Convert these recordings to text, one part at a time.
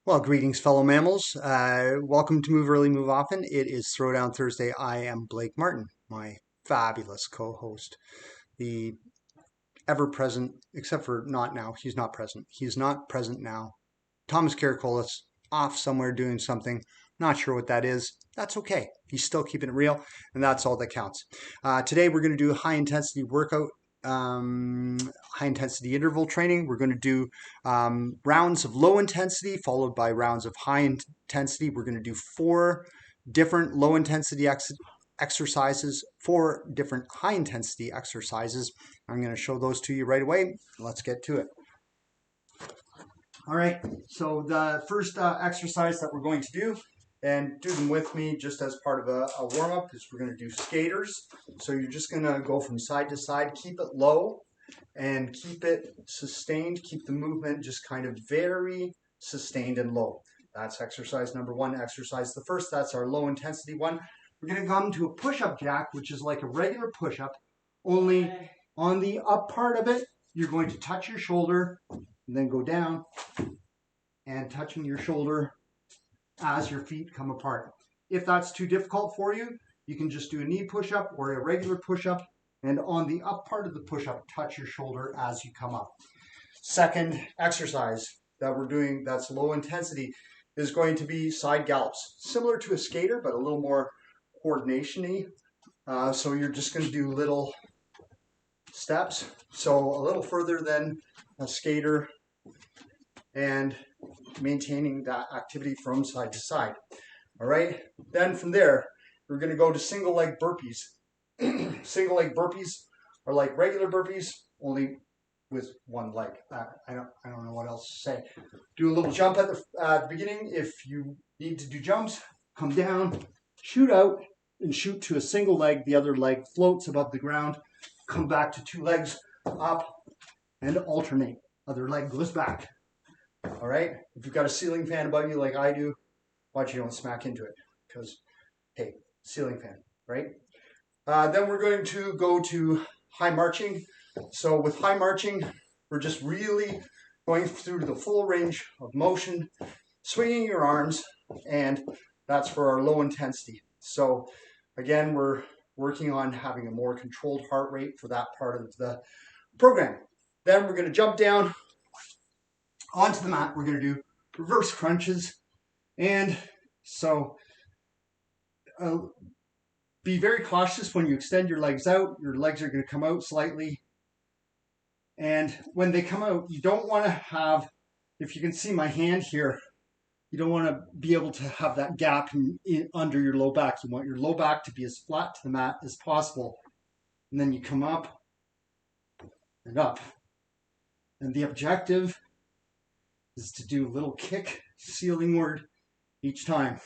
Well, greetings, fellow mammals. Welcome to Move Early, Move Often. It is Throwdown Thursday. I am Blake Martin, my fabulous co-host, the ever-present, except for not now. He's not present. He's not present now. Thomas Caracolis off somewhere doing something. Not sure what that is. That's okay. He's still keeping it real, and that's all that counts. Today we're going to do a high-intensity workout, high-intensity interval training. We're going to do rounds of low intensity followed by rounds of high intensity. We're going to do 4 different low intensity exercises, 4 different high intensity exercises. I'm going to show those to you right away. Let's get to it. All right, so the first exercise that we're going to do, and do them with me just as part of a warm-up, is we're going to do skaters. So you're just going to go from side to side, keep it low, and keep it sustained, keep the movement just kind of very sustained and low. That's exercise number 1. Exercise the first, that's our low intensity one. We're going to come to a push-up jack, which is like a regular push-up, only on the up part of it, you're going to touch your shoulder and then go down and touching your shoulder as your feet come apart. If that's too difficult for you, you can just do a knee push-up or a regular push-up, and on the up part of the push-up, touch your shoulder as you come up. Second exercise that we're doing that's low intensity is going to be side gallops, similar to a skater, but a little more coordination-y. So you're just going to do little steps, so a little further than a skater, and maintaining that activity from side to side. All right, then from there, we're going to go to single leg burpees. Single leg burpees are like regular burpees, only with one leg. I don't know what else to say. Do a little jump at the beginning. If you need to do jumps, come down, shoot out, and shoot to a single leg. The other leg floats above the ground. Come back to 2 legs up and alternate. Other leg goes back. All right. If you've got a ceiling fan above you like I do, watch you don't smack into it, because hey, ceiling fan, right? Then we're going to go to high marching. So with high marching, we're just really going through the full range of motion, swinging your arms, and that's for our low intensity. So again, we're working on having a more controlled heart rate for that part of the program. Then we're going to jump down onto the mat. We're going to do reverse crunches. And so be very cautious when you extend your legs out. Your legs are going to come out slightly. And when they come out, you don't want to have, if you can see my hand here, you don't want to be able to have that gap under your low back. You want your low back to be as flat to the mat as possible. And then you come up and up. And the objective is to do a little kick ceilingward each time.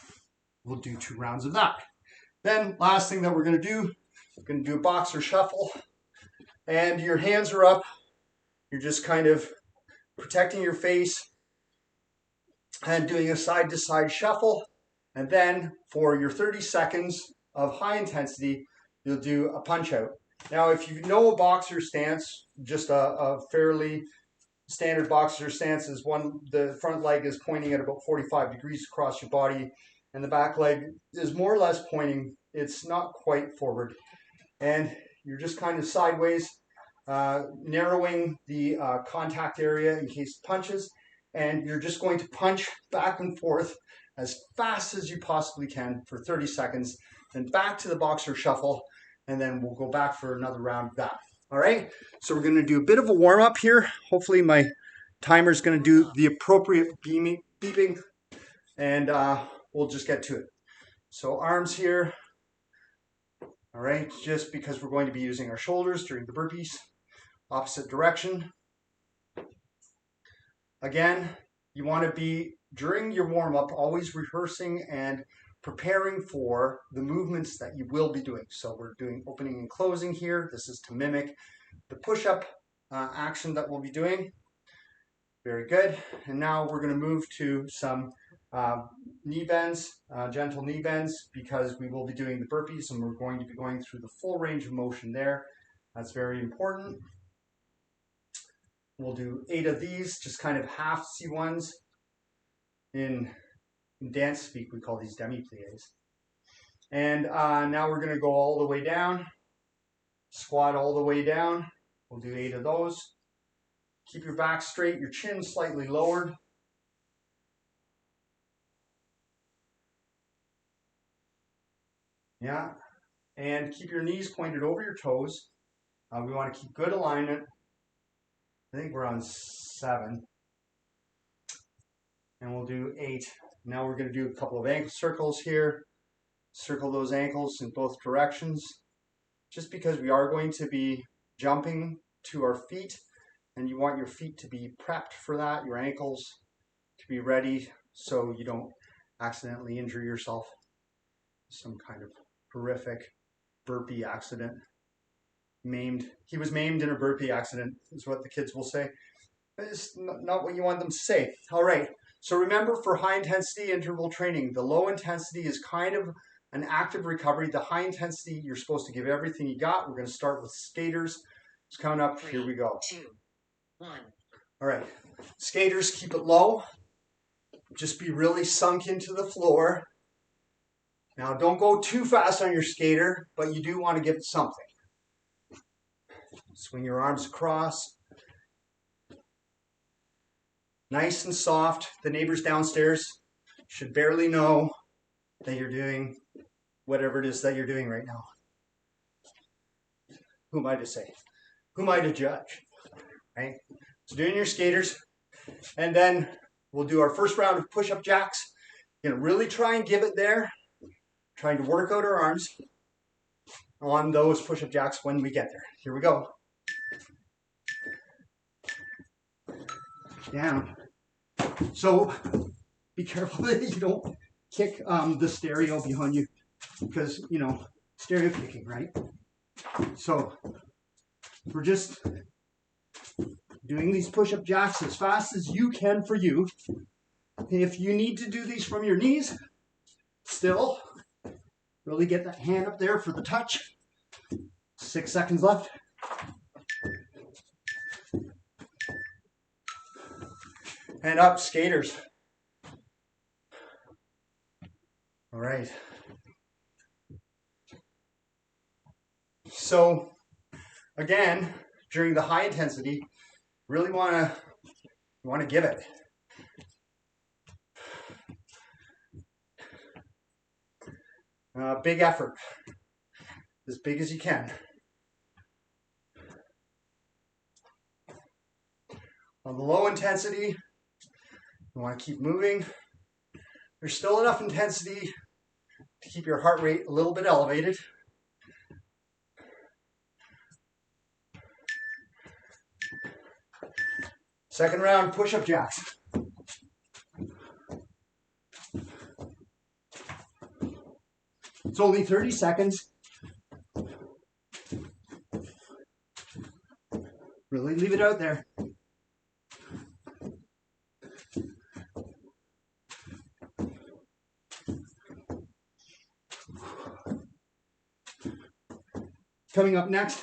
We'll do 2 rounds of that. Then last thing that we're going to do a boxer shuffle. And your hands are up. You're just kind of protecting your face and doing a side to side shuffle. And then for your 30 seconds of high intensity, you'll do a punch out. Now, if you know a boxer stance, just a fairly standard boxer stance is the front leg is pointing at about 45 degrees across your body, and the back leg is more or less pointing. It's not quite forward. And you're just kind of sideways, narrowing the contact area in case it punches. And you're just going to punch back and forth as fast as you possibly can for 30 seconds, then back to the boxer shuffle, and then we'll go back for another round of that. All right, so we're going to do a bit of a warm-up here. Hopefully my timer is going to do the appropriate beeping, and we'll just get to it. So arms here. All right, just because we're going to be using our shoulders during the burpees. Opposite direction. Again, you want to be, during your warm-up, always rehearsing and preparing for the movements that you will be doing. So we're doing opening and closing here. This is to mimic the push-up action that we'll be doing. Very good. And now we're going to move to some knee bends, gentle knee bends, because we will be doing the burpees and we're going to be going through the full range of motion there. That's very important. We'll do 8 of these, just kind of half C1s. In dance speak, we call these demi-plies. And now we're going to go all the way down, squat all the way down. We'll do 8 of those. Keep your back straight, your chin slightly lowered. Yeah, and keep your knees pointed over your toes. We want to keep good alignment. I think we're on 7. And we'll do 8. Now we're going to do a couple of ankle circles here. Circle those ankles in both directions. Just because we are going to be jumping to our feet, and you want your feet to be prepped for that, your ankles to be ready so you don't accidentally injure yourself. Some kind of horrific burpee accident. Maimed. He was maimed in a burpee accident, is what the kids will say. It's not what you want them to say. All right. So remember, for high intensity interval training, the low intensity is kind of an active recovery. The high intensity, you're supposed to give everything you got. We're going to start with skaters. Let's count up. 3, here we go. 2, 1. All right. Skaters, keep it low. Just be really sunk into the floor. Now, don't go too fast on your skater, but you do want to give it something. Swing your arms across. Nice and soft. The neighbors downstairs should barely know that you're doing whatever it is that you're doing right now. Who am I to say? Who am I to judge? Right? So doing your skaters, and then we'll do our first round of push-up jacks. You're going to really try and give it there. Trying to work out our arms on those push-up jacks when we get there. Here we go. Down. So be careful that you don't kick the stereo behind you, because, you know, stereo kicking, right? So we're just doing these push-up jacks as fast as you can for you. If you need to do these from your knees, still really get that hand up there for the touch. 6 seconds left. And up, skaters. All right. So again, during the high intensity, really want to give it. Big effort, as big as you can. On the low intensity, you want to keep moving. There's still enough intensity to keep your heart rate a little bit elevated. Second round, push-up jacks. It's only 30 seconds. Really leave it out there. Coming up next,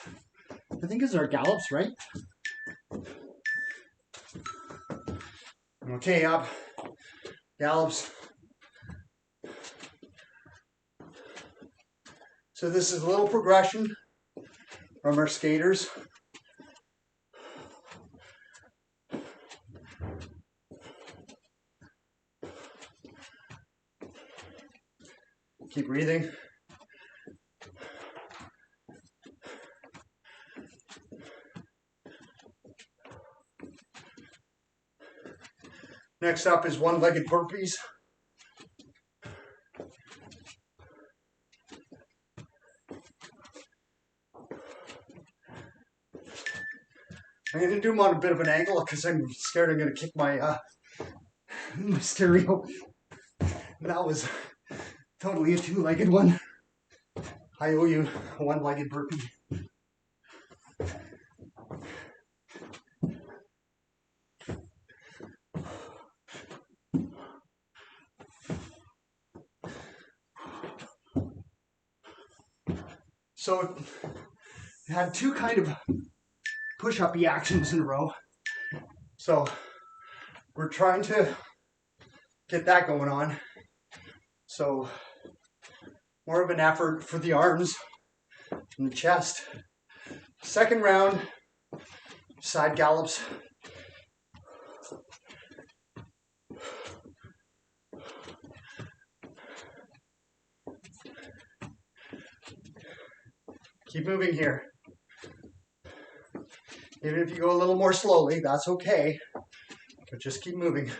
I think is our gallops, right? Okay, up, gallops. So this is a little progression from our skaters. Keep breathing. Next up is one-legged burpees. I'm going to do them on a bit of an angle because I'm scared I'm going to kick my my stereo. That was totally a two-legged one. I owe you a one-legged burpee. So I had two kind of push-up-y actions in a row. So we're trying to get that going on. So more of an effort for the arms and the chest. Second round, side gallops. Keep moving here. Even if you go a little more slowly, that's okay, but just keep moving.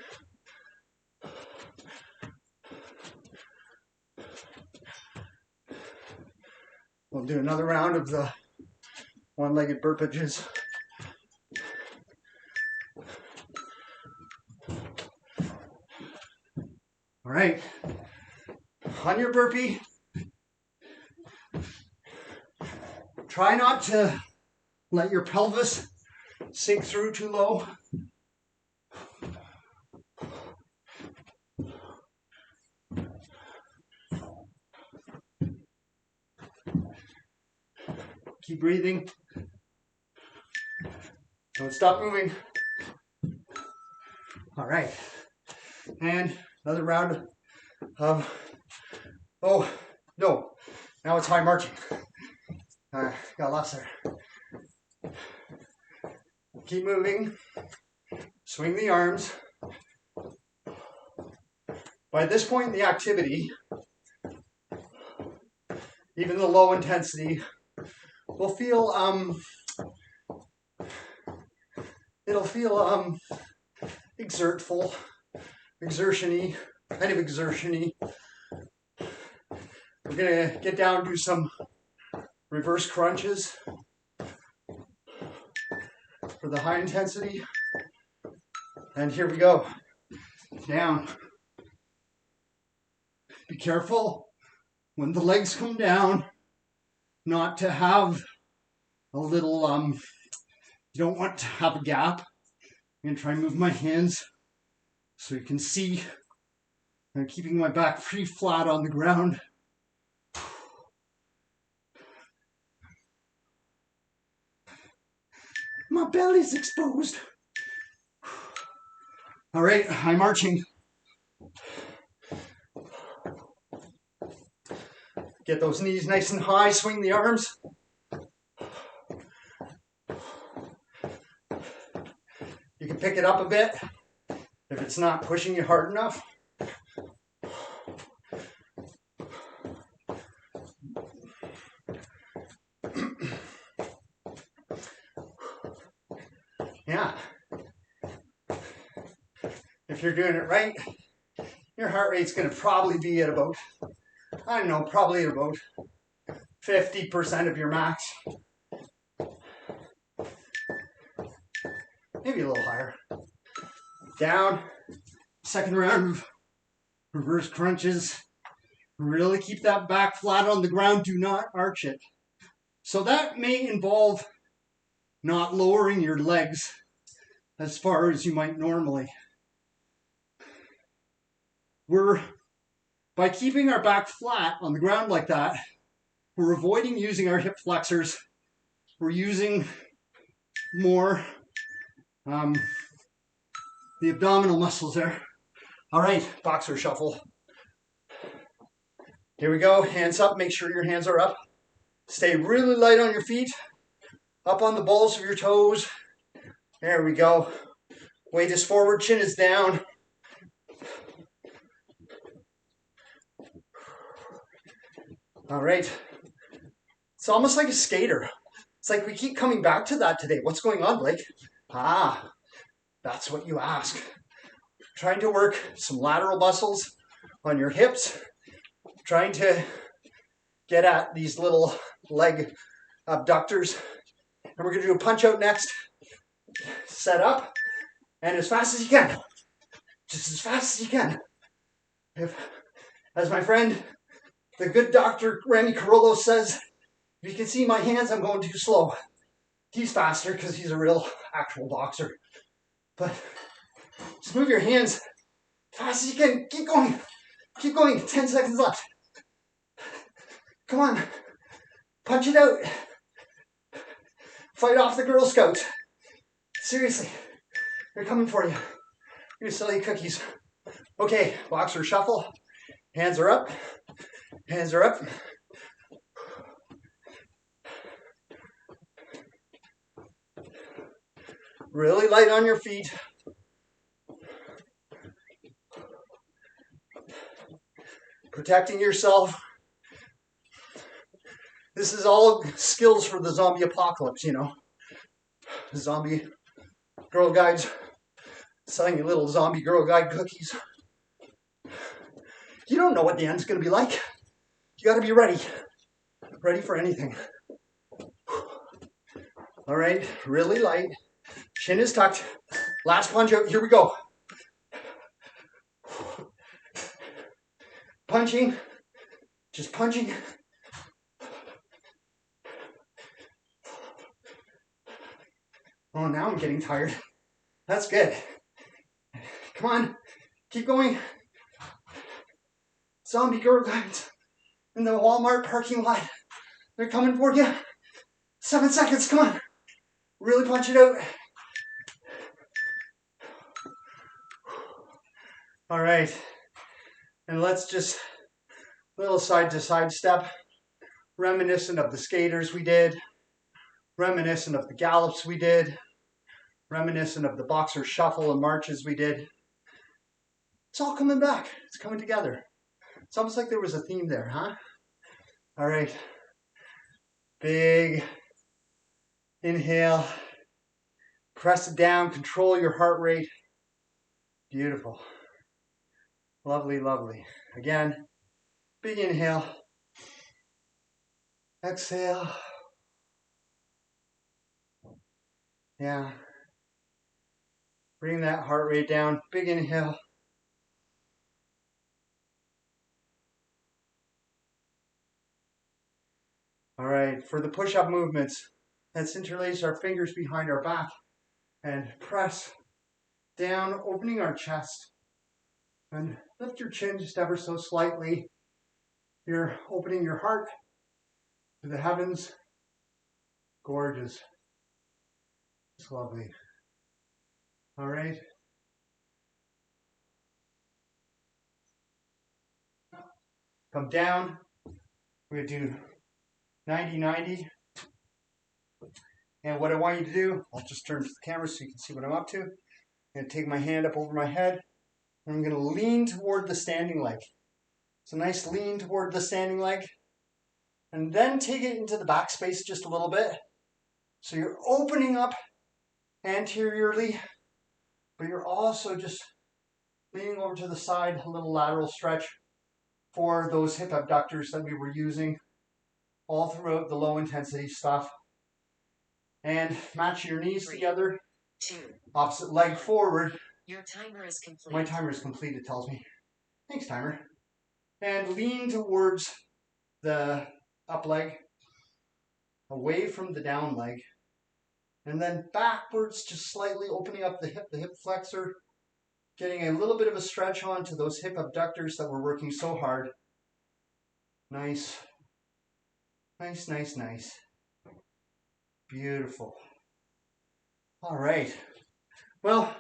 We'll do another round of the one-legged burpees. All right, on your burpee, try not to let your pelvis sink through too low. Keep breathing. Don't stop moving. All right, and another round of, oh, no, now it's high marching. Got lost there. Keep moving. Swing the arms. By this point in the activity, even the low intensity will feel, it'll feel exertion-y, kind of exertion-y. We're gonna get down to some reverse crunches for the high intensity. And here we go. Down. Be careful when the legs come down not to have a little, you don't want to have a gap. I'm going to try and move my hands so you can see I'm keeping my back pretty flat on the ground. My belly's exposed. All right, high marching. Get those knees nice and high, swing the arms. You can pick it up a bit if it's not pushing you hard enough. Yeah. If you're doing it right, your heart rate's going to probably be at about, I don't know, probably at about 50% of your max. Maybe a little higher. Down. Second round of reverse crunches. Really keep that back flat on the ground. Do not arch it. So that may involve not lowering your legs as far as you might normally. By keeping our back flat on the ground like that, we're avoiding using our hip flexors. We're using more the abdominal muscles there. All right, boxer shuffle. Here we go, hands up, make sure your hands are up. Stay really light on your feet, up on the balls of your toes. There we go. Weight is forward, chin is down. All right. It's almost like a skater. It's like we keep coming back to that today. What's going on, Blake? Ah, that's what you ask. Trying to work some lateral muscles on your hips. Trying to get at these little leg abductors. And we're going to do a punch out next. Set up. And as fast as you can. Just as fast as you can. As my friend, the good Dr. Randy Carollo says, if you can see my hands, I'm going too slow. He's faster because he's a real actual boxer. But just move your hands fast as you can. Keep going. Keep going. 10 seconds left. Come on. Punch it out. Fight off the Girl Scouts. Seriously. They're coming for you. You're gonna sell you cookies. Okay, boxer shuffle. Hands are up. Hands are up. Really light on your feet. Protecting yourself. This is all skills for the zombie apocalypse, you know. Zombie Girl Guides. Selling you little zombie Girl Guide cookies. You don't know what the end's going to be like. You got to be ready. Ready for anything. All right, really light. Chin is tucked. Last punch out. Here we go. Punching. Just punching. Oh, now I'm getting tired. That's good. Come on. Keep going. Zombie Girl Guides in the Walmart parking lot. They're coming for you. 7 seconds. Come on. Really punch it out. All right. And let's just little side to side step. Reminiscent of the skaters we did. Reminiscent of the gallops we did. Reminiscent of the boxer shuffle and marches we did. It's all coming back. It's coming together. It's almost like there was a theme there, huh? All right. Big inhale. Press it down. Control your heart rate. Beautiful. Lovely, lovely. Again, big inhale. Exhale. Yeah. Bring that heart rate down. Big inhale. All right, for the push-up movements, let's interlace our fingers behind our back and press down, opening our chest. And lift your chin just ever so slightly. You're opening your heart to the heavens. Gorgeous. It's lovely. All right. Come down. We're going to do 90-90. And what I want you to do, I'll just turn to the camera so you can see what I'm up to. I'm going to take my hand up over my head. And I'm going to lean toward the standing leg. It's a nice lean toward the standing leg. And then take it into the back space just a little bit. So you're opening up anteriorly, but you're also just leaning over to the side, a little lateral stretch for those hip abductors that we were using all throughout the low intensity stuff. And match your knees together. 2. Opposite leg forward. Your timer is complete. My timer is complete, it tells me. Thanks, timer. And lean towards the up leg, away from the down leg. And then backwards, just slightly opening up the hip flexor, getting a little bit of a stretch onto those hip abductors that we're working so hard. Nice. Nice, nice, nice. Beautiful. All right. Well,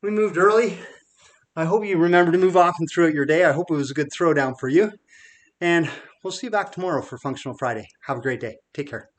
we moved early. I hope you remember to move often throughout your day. I hope it was a good throwdown for you. And we'll see you back tomorrow for Functional Friday. Have a great day. Take care.